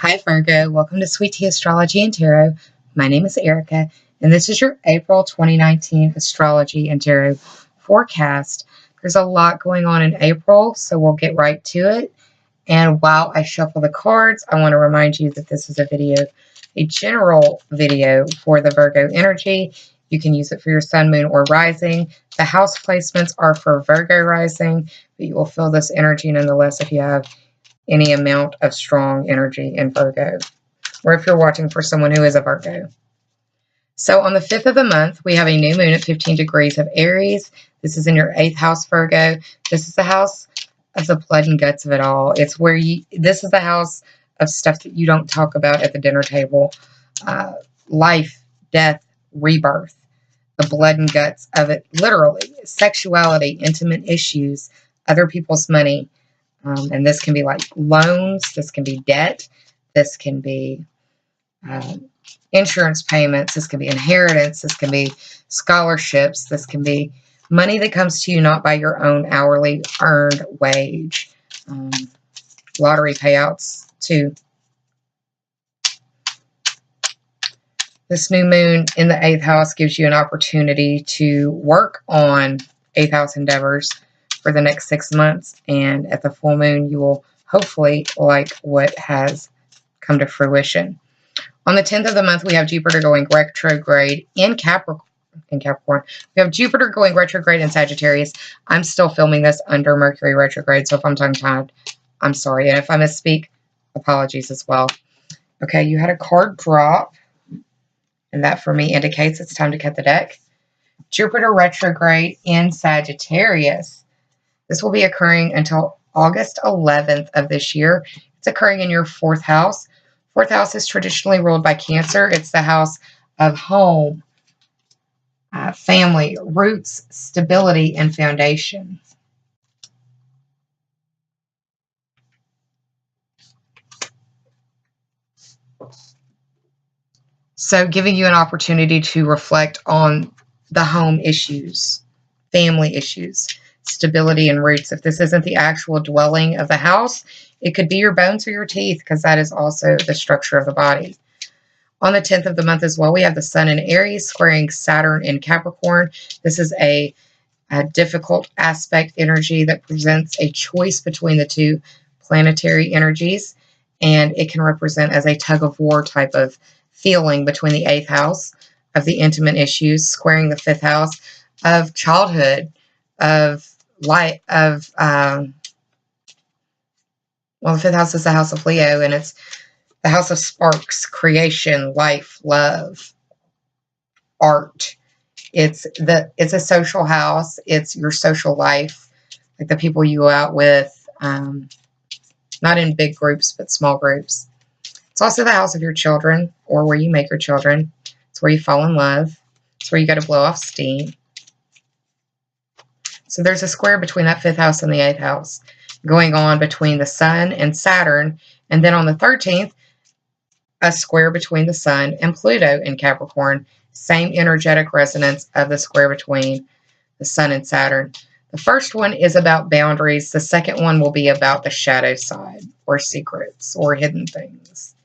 Hi Virgo, welcome to Sweet Tea Astrology and Tarot. My name is Erica, and this is your April 2019 Astrology and Tarot forecast. There's a lot going on in April, so we'll get right to it. And while I shuffle the cards, I want to remind you that this is a general video for the Virgo energy. You can use it for your sun, moon, or rising. The house placements are for Virgo rising, but you will feel this energy nonetheless if you have any amount of strong energy in Virgo, or if you're watching for someone who is a Virgo. So on the 5th of the month, we have a new moon at 15 degrees of Aries. This is in your 8th house, Virgo. This is the house of the blood and guts of it all. It's where this is the house of stuff that you don't talk about at the dinner table. Life, death, rebirth, the blood and guts of it, literally. Sexuality, intimate issues, other people's money. And this can be like loans, this can be debt, this can be insurance payments, this can be inheritance, this can be scholarships, this can be money that comes to you not by your own hourly earned wage. Lottery payouts too. This new moon in the 8th house gives you an opportunity to work on 8th house endeavors for the next 6 months, and at the full moon you will hopefully like what has come to fruition. On the 10th of the month, we have Jupiter going retrograde in Capricorn. We have Jupiter going retrograde in Sagittarius. I'm still filming this under Mercury retrograde, so if I'm tongue-tied, I'm sorry. And if I misspeak, apologies as well. Okay, you had a card drop, and that for me indicates it's time to cut the deck. Jupiter retrograde in Sagittarius. This will be occurring until August 11th of this year. It's occurring in your 4th house. 4th house is traditionally ruled by Cancer. It's the house of home, family, roots, stability, and foundation. So giving you an opportunity to reflect on the home issues, family issues, stability and roots. If this isn't the actual dwelling of the house, it could be your bones or your teeth, because that is also the structure of the body. On the 10th of the month as well, we have the Sun in Aries squaring Saturn in Capricorn. This is a difficult aspect energy that presents a choice between the two planetary energies, and it can represent as a tug-of-war type of feeling between the 8th house of the intimate issues, squaring the 5th house of childhood, of light, of well, the 5th house is the house of Leo, and it's the house of sparks, creation, life, love, art. It's a social house. It's your social life, like the people you go out with, not in big groups, but small groups. It's also the house of your children, or where you make your children. It's where you fall in love. It's where you go to blow off steam. So there's a square between that 5th house and the 8th house going on between the Sun and Saturn. And then on the 13th, a square between the Sun and Pluto in Capricorn. Same energetic resonance of the square between the Sun and Saturn. The first one is about boundaries. The second one will be about the shadow side, or secrets, or hidden things.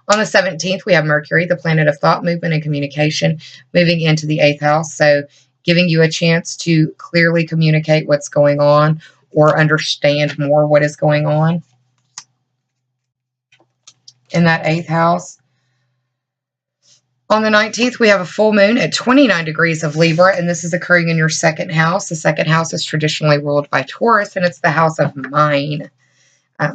On the 17th, we have Mercury, the planet of thought, movement, and communication, moving into the 8th house. So giving you a chance to clearly communicate what's going on, or understand more what is going on in that 8th house. On the 19th, we have a full moon at 29 degrees of Libra, and this is occurring in your 2nd house. The 2nd house is traditionally ruled by Taurus, and it's the house of mine.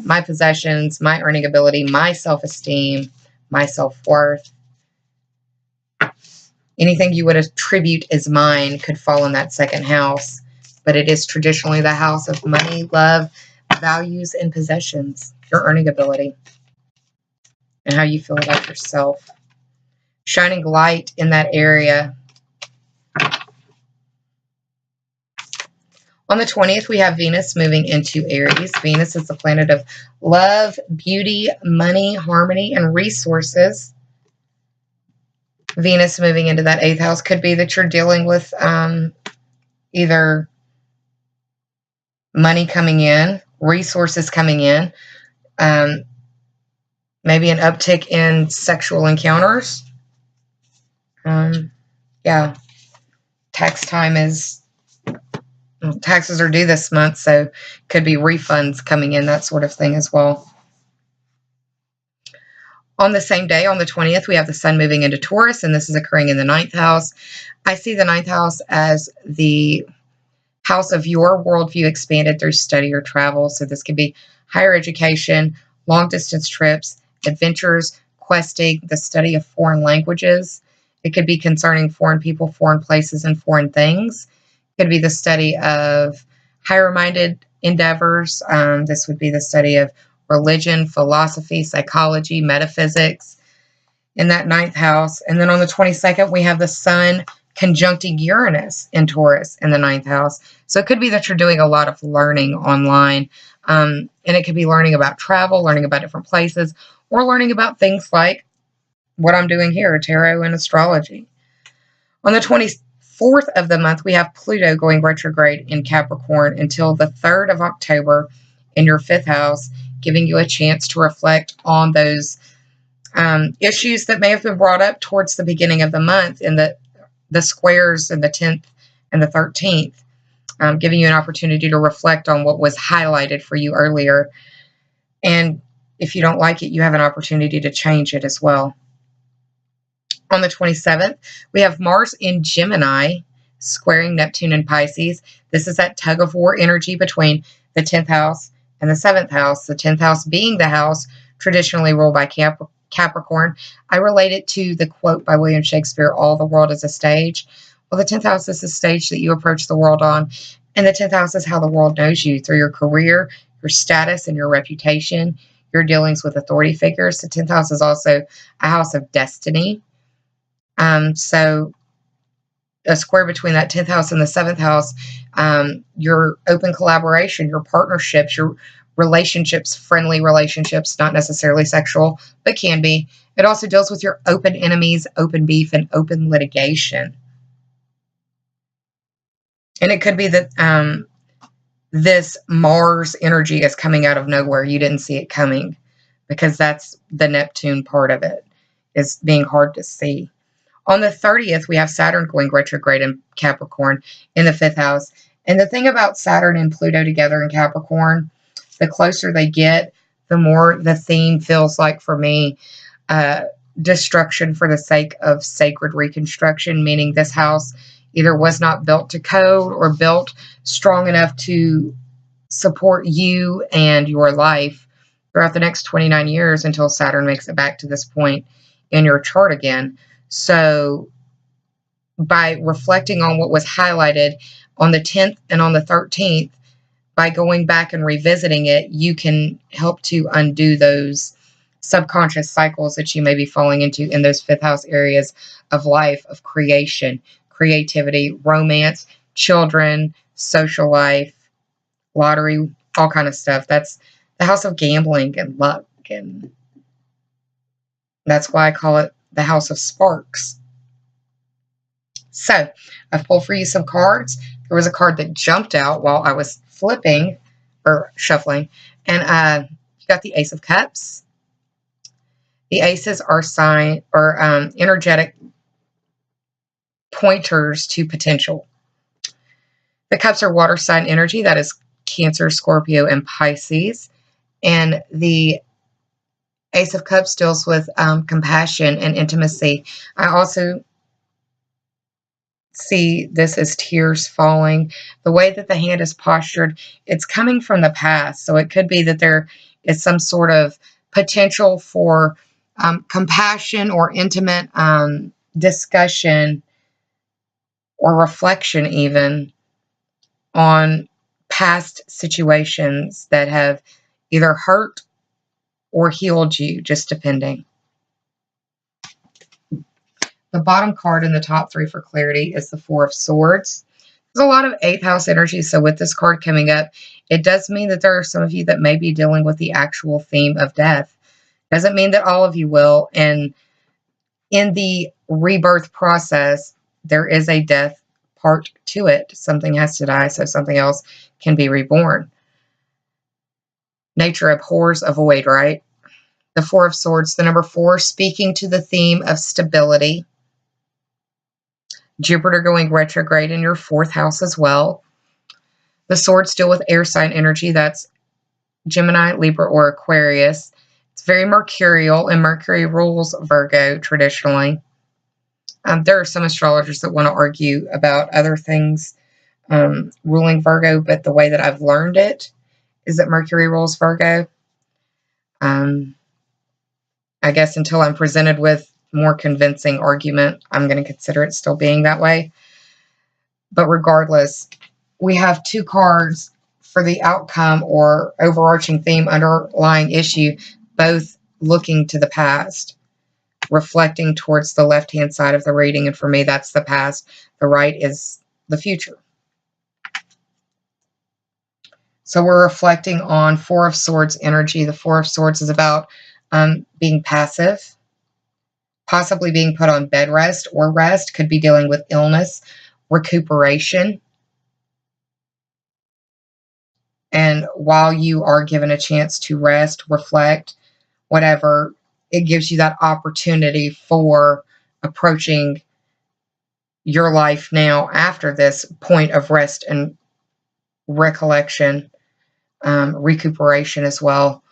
My possessions, my earning ability, my self-esteem, my self-worth. Anything you would attribute as mine could fall in that 2nd house, but it is traditionally the house of money, love, values, and possessions, your earning ability, and how you feel about yourself. Shining light in that area. On the 20th, we have Venus moving into Aries. Venus is the planet of love, beauty, money, harmony, and resources. Venus moving into that 8th house could be that you're dealing with either money coming in, resources coming in, Maybe an uptick in sexual encounters. Yeah. Taxes are due this month, so could be refunds coming in, that sort of thing as well. On the same day, on the 20th, we have the sun moving into Taurus, and this is occurring in the 9th house. I see the 9th house as the house of your worldview expanded through study or travel. So this could be higher education, long-distance trips, adventures, questing, the study of foreign languages. It could be concerning foreign people, foreign places, and foreign things. It could be the study of higher-minded endeavors. This would be the study of religion, philosophy, psychology, metaphysics in that 9th house. And then on the 22nd, we have the sun conjuncting Uranus in Taurus in the 9th house. So it could be that you're doing a lot of learning online. And it could be learning about travel, learning about different places, or learning about things like what I'm doing here, tarot and astrology. On the 24th of the month, we have Pluto going retrograde in Capricorn until the 3rd of October in your 5th house, giving you a chance to reflect on those issues that may have been brought up towards the beginning of the month in the squares in the 10th and the 13th, giving you an opportunity to reflect on what was highlighted for you earlier. And if you don't like it, you have an opportunity to change it as well. On the 27th, we have Mars in Gemini squaring Neptune in Pisces. This is that tug of war energy between the 10th house and the 7th house. The 10th house being the house traditionally ruled by Capricorn. I relate it to the quote by William Shakespeare, "All the world is a stage." Well, the 10th house is the stage that you approach the world on. And the 10th house is how the world knows you, through your career, your status, and your reputation, your dealings with authority figures. The 10th house is also a house of destiny. So a square between that 10th house and the 7th house, your open collaboration, your partnerships, your relationships, friendly relationships, not necessarily sexual, but can be. It also deals with your open enemies, open beef, and open litigation. And it could be that this Mars energy is coming out of nowhere. You didn't see it coming, because that's the Neptune part of it, is being hard to see. On the 30th, we have Saturn going retrograde in Capricorn in the 5th house. And the thing about Saturn and Pluto together in Capricorn, the closer they get, the more the theme feels like for me, destruction for the sake of sacred reconstruction, meaning this house either was not built to code or built strong enough to support you and your life throughout the next 29 years until Saturn makes it back to this point in your chart again. So by reflecting on what was highlighted on the 10th and on the 13th, by going back and revisiting it, you can help to undo those subconscious cycles that you may be falling into in those 5th house areas of life, of creation, creativity, romance, children, social life, lottery, all kind of stuff. That's the house of gambling and luck, and that's why I call it the house of sparks. So I've pulled for you some cards. There was a card that jumped out while I was flipping or shuffling, and you got the Ace of Cups. The aces are energetic pointers to potential. The cups are water sign energy. That is Cancer, Scorpio, and Pisces. And the Ace of Cups deals with compassion and intimacy. I also see this as tears falling. The way that the hand is postured, it's coming from the past. So it could be that there is some sort of potential for compassion or intimate discussion or reflection even on past situations that have either hurt or healed you, just depending. The bottom card in the top three for clarity is the Four of Swords. There's a lot of 8th house energy, so with this card coming up, it does mean that there are some of you that may be dealing with the actual theme of death. Doesn't mean that all of you will, and in the rebirth process, there is a death part to it. Something has to die so something else can be reborn. Nature abhors a void, right? The Four of Swords, the number 4, speaking to the theme of stability. Jupiter going retrograde in your 4th house as well. The swords deal with air sign energy. That's Gemini, Libra, or Aquarius. It's very mercurial, and Mercury rules Virgo traditionally. There are some astrologers that want to argue about other things ruling Virgo, but the way that I've learned it is that Mercury rules Virgo. I guess until I'm presented with more convincing argument, I'm going to consider it still being that way. But regardless, we have 2 cards for the outcome or overarching theme, underlying issue, both looking to the past, reflecting towards the left-hand side of the reading. And for me, that's the past. The right is the future. So we're reflecting on Four of Swords energy. The Four of Swords is about being passive, possibly being put on bed rest or rest, could be dealing with illness, recuperation. And while you are given a chance to rest, reflect, whatever, it gives you that opportunity for approaching your life now after this point of rest and recollection, recuperation as well.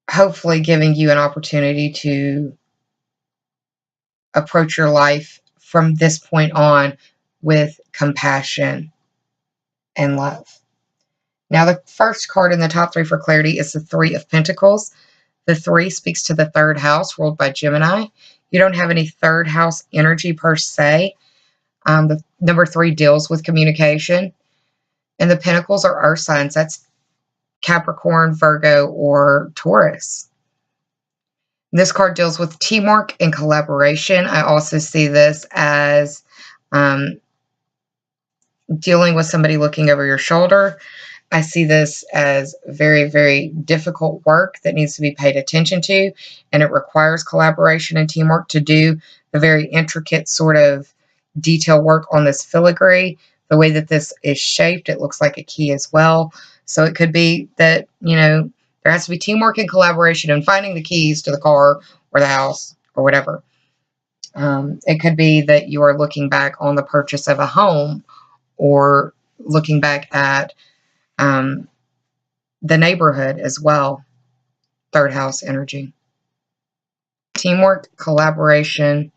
Hopefully giving you an opportunity to approach your life from this point on with compassion and love. Now, the first card in the top 3 for clarity is the 3 of Pentacles. The 3 speaks to the 3rd house, ruled by Gemini. You don't have any 3rd house energy per se. The number 3 deals with communication. And the Pentacles are earth signs. That's Capricorn, Virgo, or Taurus. This card deals with teamwork and collaboration. I also see this as dealing with somebody looking over your shoulder. I see this as very, very difficult work that needs to be paid attention to, and it requires collaboration and teamwork to do the very intricate sort of detail work on this filigree. The way that this is shaped, it looks like a key as well. So it could be that, you know, there has to be teamwork and collaboration in finding the keys to the car or the house or whatever. It could be that you are looking back on the purchase of a home or looking back at the neighborhood as well. 3rd house energy. Teamwork, collaboration,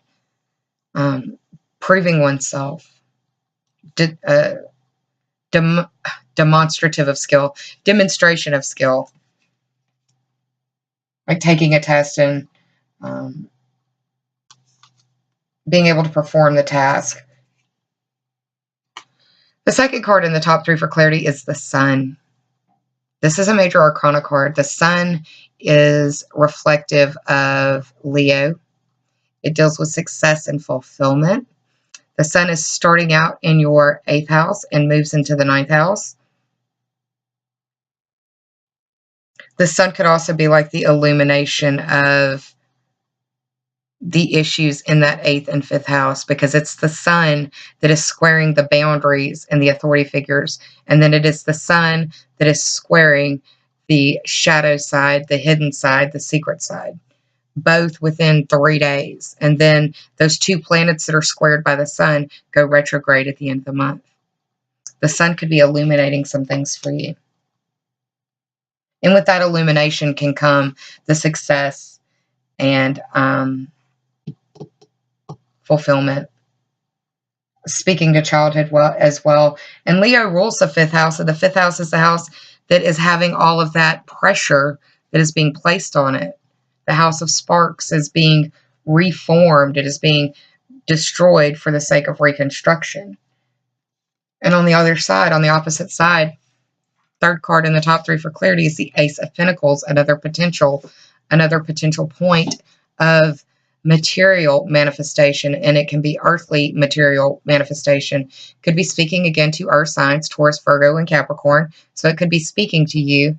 proving oneself, demonstration of skill, like taking a test and being able to perform the task. The second card in the top 3 for clarity is the Sun. This is a major arcana card. The Sun is reflective of Leo. It deals with success and fulfillment. The Sun is starting out in your 8th house and moves into the 9th house. The Sun could also be like the illumination of the issues in that 8th and 5th house, because it's the Sun that is squaring the boundaries and the authority figures. And then it is the Sun that is squaring the shadow side, the hidden side, the secret side, both within 3 days. And then those 2 planets that are squared by the Sun go retrograde at the end of the month. The Sun could be illuminating some things for you. And with that illumination can come the success and fulfillment. Speaking to childhood as well. And Leo rules the 5th house, and the 5th house is the house that is having all of that pressure that is being placed on it. The house of sparks is being reformed. It is being destroyed for the sake of reconstruction. And on the other side, on the opposite side, 3rd card in the top 3 for clarity is the Ace of Pentacles, another potential point of material manifestation, and it can be earthly material manifestation. Could be speaking again to earth signs, Taurus, Virgo, and Capricorn. So it could be speaking to you,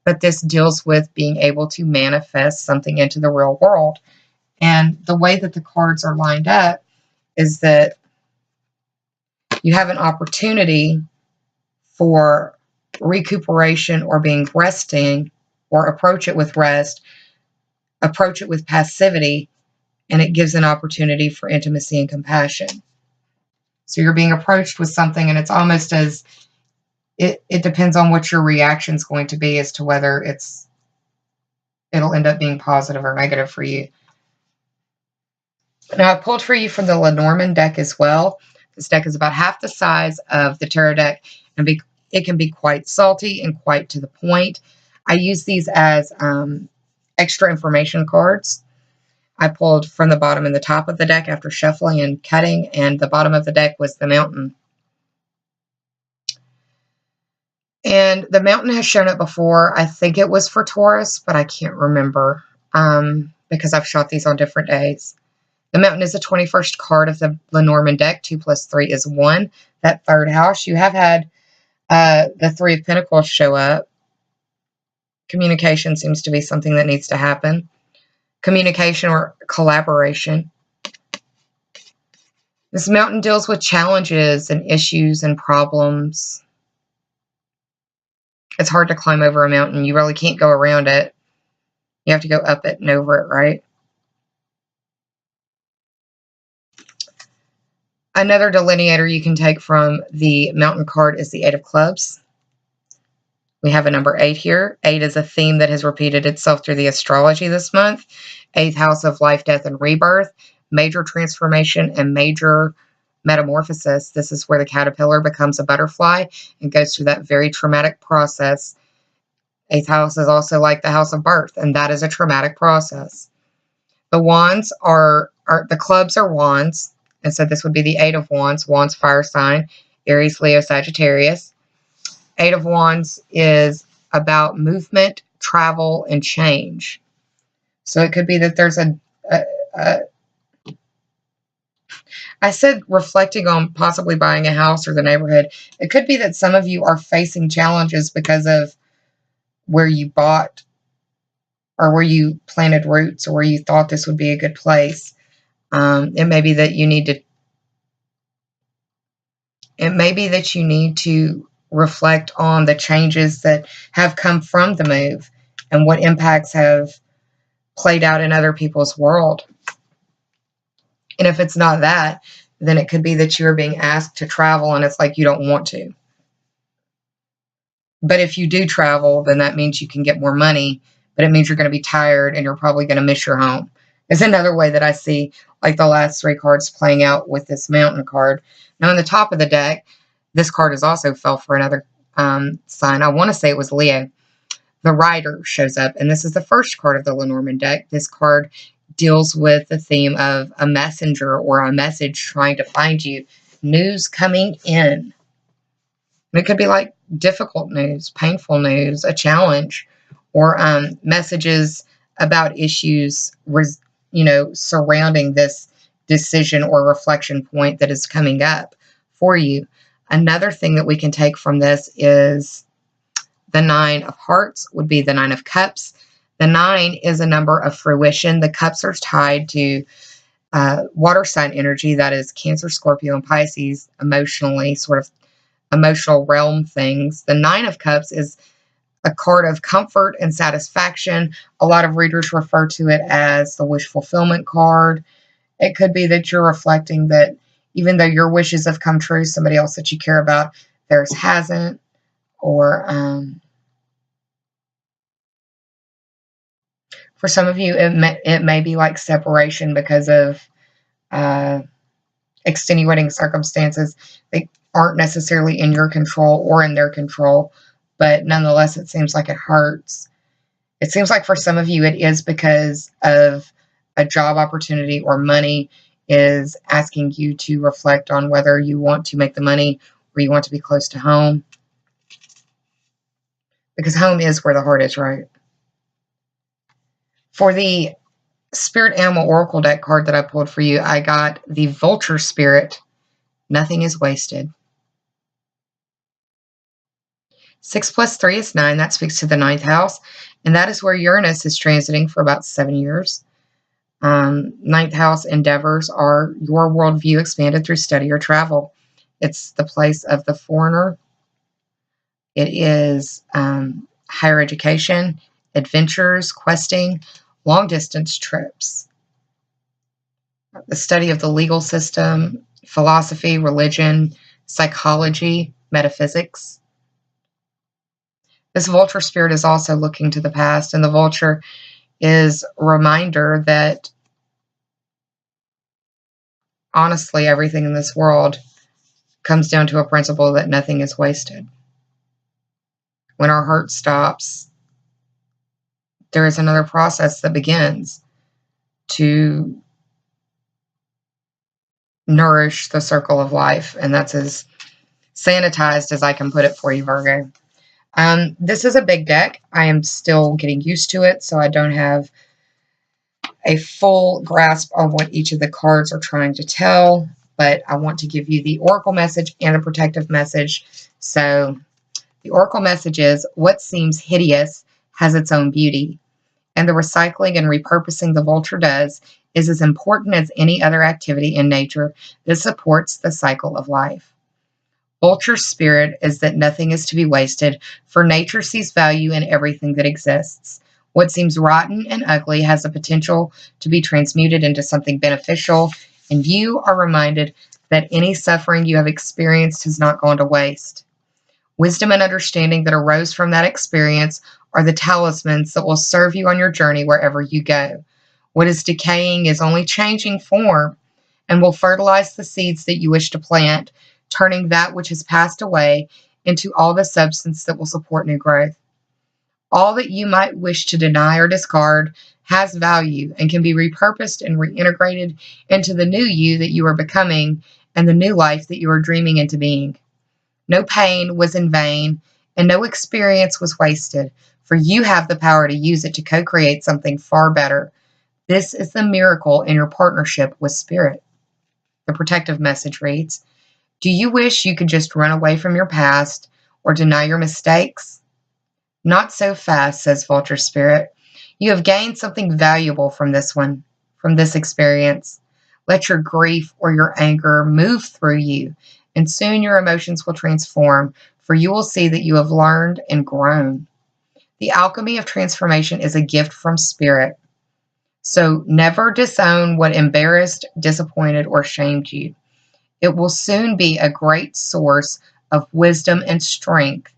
but this deals with being able to manifest something into the real world. And the way that the cards are lined up is that you have an opportunity for recuperation or being resting, or approach it with rest, approach it with passivity, and it gives an opportunity for intimacy and compassion. So you're being approached with something, and it's almost as it depends on what your reaction is going to be as to whether it'll end up being positive or negative for you. Now, I pulled for you from the Lenormand deck as well. This deck is about half the size of the tarot deck, and it can be quite salty and quite to the point. I use these as extra information cards. I pulled from the bottom and the top of the deck after shuffling and cutting, and the bottom of the deck was the Mountain. And the Mountain has shown up before. I think it was for Taurus, but I can't remember because I've shot these on different days. The Mountain is the 21st card of the Lenormand deck. 2 plus 3 is 1. That third house. You have had the Three of Pentacles show up. Communication seems to be something that needs to happen. Communication or collaboration. This Mountain deals with challenges and issues and problems. It's hard to climb over a mountain. You really can't go around it. You have to go up it and over it, right? Another delineator you can take from the Mountain card is the 8 of Clubs. We have a number 8 here. 8 is a theme that has repeated itself through the astrology this month. 8th house of life, death, and rebirth. Major transformation and major metamorphosis. This is where the caterpillar becomes a butterfly and goes through that very traumatic process. 8th house is also like the house of birth, and that is a traumatic process. The wands the clubs are wands, and so this would be the 8 of Wands. Wands, fire sign, Aries, Leo, Sagittarius. 8 of Wands is about movement, travel, and change. So it could be that there's I said reflecting on possibly buying a house or the neighborhood. It could be that some of you are facing challenges because of where you bought or where you planted roots or where you thought this would be a good place. It may be that you need to reflect on the changes that have come from the move and what impacts have played out in other people's world. And if it's not that, then it could be that you're being asked to travel and it's like you don't want to. But if you do travel, then that means you can get more money, but it means you're going to be tired and you're probably going to miss your home. It's another way that I see like the last 3 cards playing out with this Mountain card. Now, in the top of the deck, this card has also fell for another sign. I want to say it was Leo. The Rider shows up, and this is the first card of the Lenormand deck. This card deals with the theme of a messenger or a message trying to find you. News coming in. It could be like difficult news, painful news, a challenge, or messages about issues, surrounding this decision or reflection point that is coming up for you. Another thing that we can take from this is the 9 of Hearts would be the 9 of Cups. The 9 is a number of fruition. The cups are tied to water sign energy, that is Cancer, Scorpio, and Pisces, emotionally, sort of emotional realm things. The 9 of Cups is a card of comfort and satisfaction. A lot of readers refer to it as the wish fulfillment card. It could be that you're reflecting that even though your wishes have come true, somebody else that you care about, theirs hasn't. Or for some of you, it may be like separation because of extenuating circumstances. They aren't necessarily in your control or in their control, but nonetheless, it seems like it hurts. It seems like for some of you, it is because of a job opportunity or money is asking you to reflect on whether you want to make the money or you want to be close to home. Because home is where the heart is, right? For the Spirit Animal Oracle deck card that I pulled for you, I got the Vulture Spirit. Nothing is wasted. 6 plus 3 is 9. That speaks to the 9th house. And that is where Uranus is transiting for about 7 years. 9th house endeavors are your worldview expanded through study or travel. It's the place of the foreigner. It is higher education, adventures, questing, long-distance trips, the study of the legal system, philosophy, religion, psychology, metaphysics. This vulture spirit is also looking to the past, and the vulture is a reminder that honestly, everything in this world comes down to a principle that nothing is wasted. When our heart stops, there is another process that begins to nourish the circle of life, and that's as sanitized as I can put it for you, Virgo. This is a big deck. I am still getting used to it, so I don't have a full grasp on what each of the cards are trying to tell, but I want to give you the oracle message and a protective message. So the oracle message is, what seems hideous has its own beauty, and the recycling and repurposing the vulture does is as important as any other activity in nature that supports the cycle of life. Vulture's spirit is that nothing is to be wasted, for nature sees value in everything that exists. What seems rotten and ugly has the potential to be transmuted into something beneficial, and you are reminded that any suffering you have experienced has not gone to waste. Wisdom and understanding that arose from that experience are the talismans that will serve you on your journey wherever you go. What is decaying is only changing form and will fertilize the seeds that you wish to plant, turning that which has passed away into all the substance that will support new growth. All that you might wish to deny or discard has value and can be repurposed and reintegrated into the new you that you are becoming and the new life that you are dreaming into being. No pain was in vain, and no experience was wasted, for you have the power to use it to co-create something far better. This is the miracle in your partnership with Spirit. The protective message reads, do you wish you could just run away from your past or deny your mistakes? Not so fast, says Vulture Spirit. You have gained something valuable from this experience. Let your grief or your anger move through you, and soon your emotions will transform, for you will see that you have learned and grown. The alchemy of transformation is a gift from Spirit. So never disown what embarrassed, disappointed, or shamed you. It will soon be a great source of wisdom and strength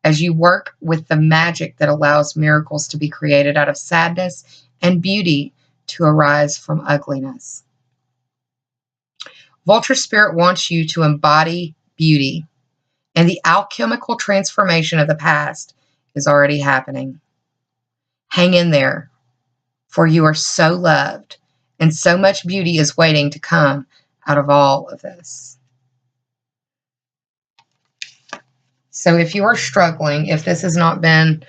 as you work with the magic that allows miracles to be created out of sadness and beauty to arise from ugliness. Vulture Spirit wants you to embody beauty, and the alchemical transformation of the past is already happening. Hang in there, for you are so loved, and so much beauty is waiting to come out of all of this. So if you are struggling, if this has not been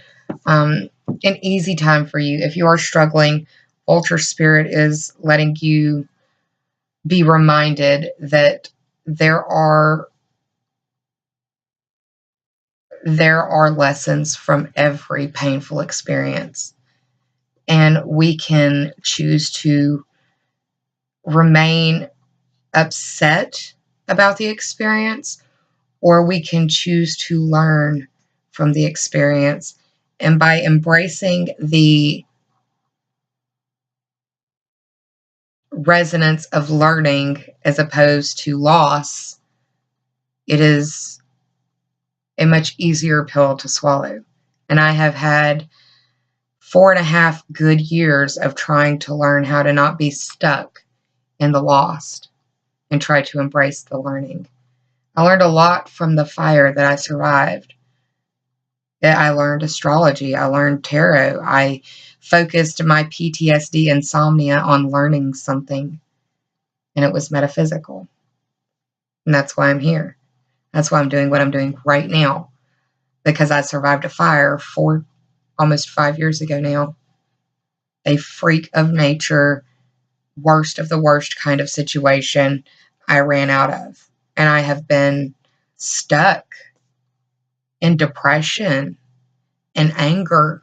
an easy time for you, if you are struggling, Vulture Spirit is letting you be reminded that there are lessons from every painful experience. And we can choose to remain upset about the experience, or we can choose to learn from the experience. And by embracing the resonance of learning as opposed to loss, it is a much easier pill to swallow. And I have had 4.5 good years of trying to learn how to not be stuck in the lost and try to embrace the learning. I learned a lot from the fire that I survived. I learned astrology. I learned tarot. I focused my PTSD insomnia on learning something, and it was metaphysical. And that's why I'm here. That's why I'm doing what I'm doing right now, because I survived a fire almost 5 years ago now. A freak of nature, worst of the worst kind of situation I ran out of. And I have been stuck in depression and anger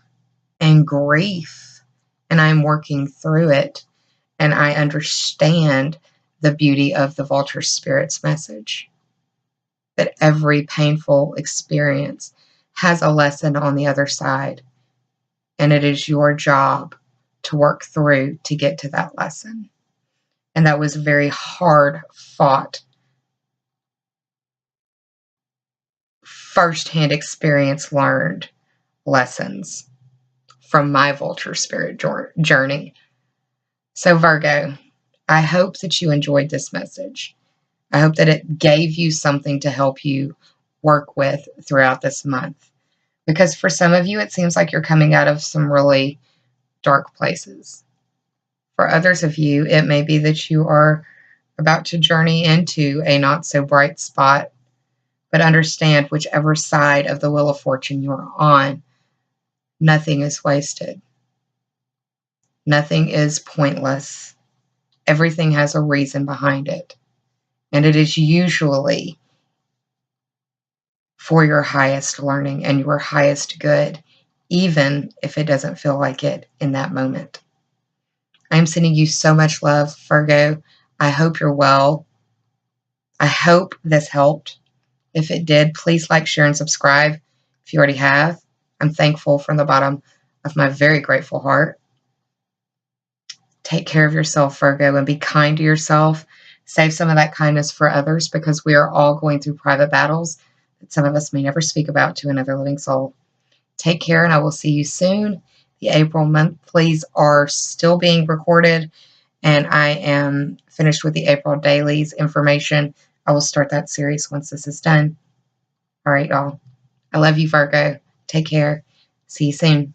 and grief. And I'm working through it. And I understand the beauty of the Vulture Spirit's message. That every painful experience has a lesson on the other side. And it is your job to work through to get to that lesson. And that was very hard fought, firsthand experience learned lessons from my vulture spirit journey. So Virgo, I hope that you enjoyed this message. I hope that it gave you something to help you work with throughout this month. Because for some of you, it seems like you're coming out of some really dark places. For others of you, it may be that you are about to journey into a not so bright spot. But understand, whichever side of the Wheel of Fortune you're on, nothing is wasted. Nothing is pointless. Everything has a reason behind it. And it is usually for your highest learning and your highest good, even if it doesn't feel like it in that moment. I'm sending you so much love, Virgo. I hope you're well. I hope this helped. If it did, please like, share, and subscribe if you already have. I'm thankful from the bottom of my very grateful heart. Take care of yourself, Virgo, and be kind to yourself. Save some of that kindness for others, because we are all going through private battles that some of us may never speak about to another living soul. Take care, and I will see you soon. The April monthlies are still being recorded, and I am finished with the April dailies information. I will start that series once this is done. All right, y'all. I love you, Virgo. Take care. See you soon.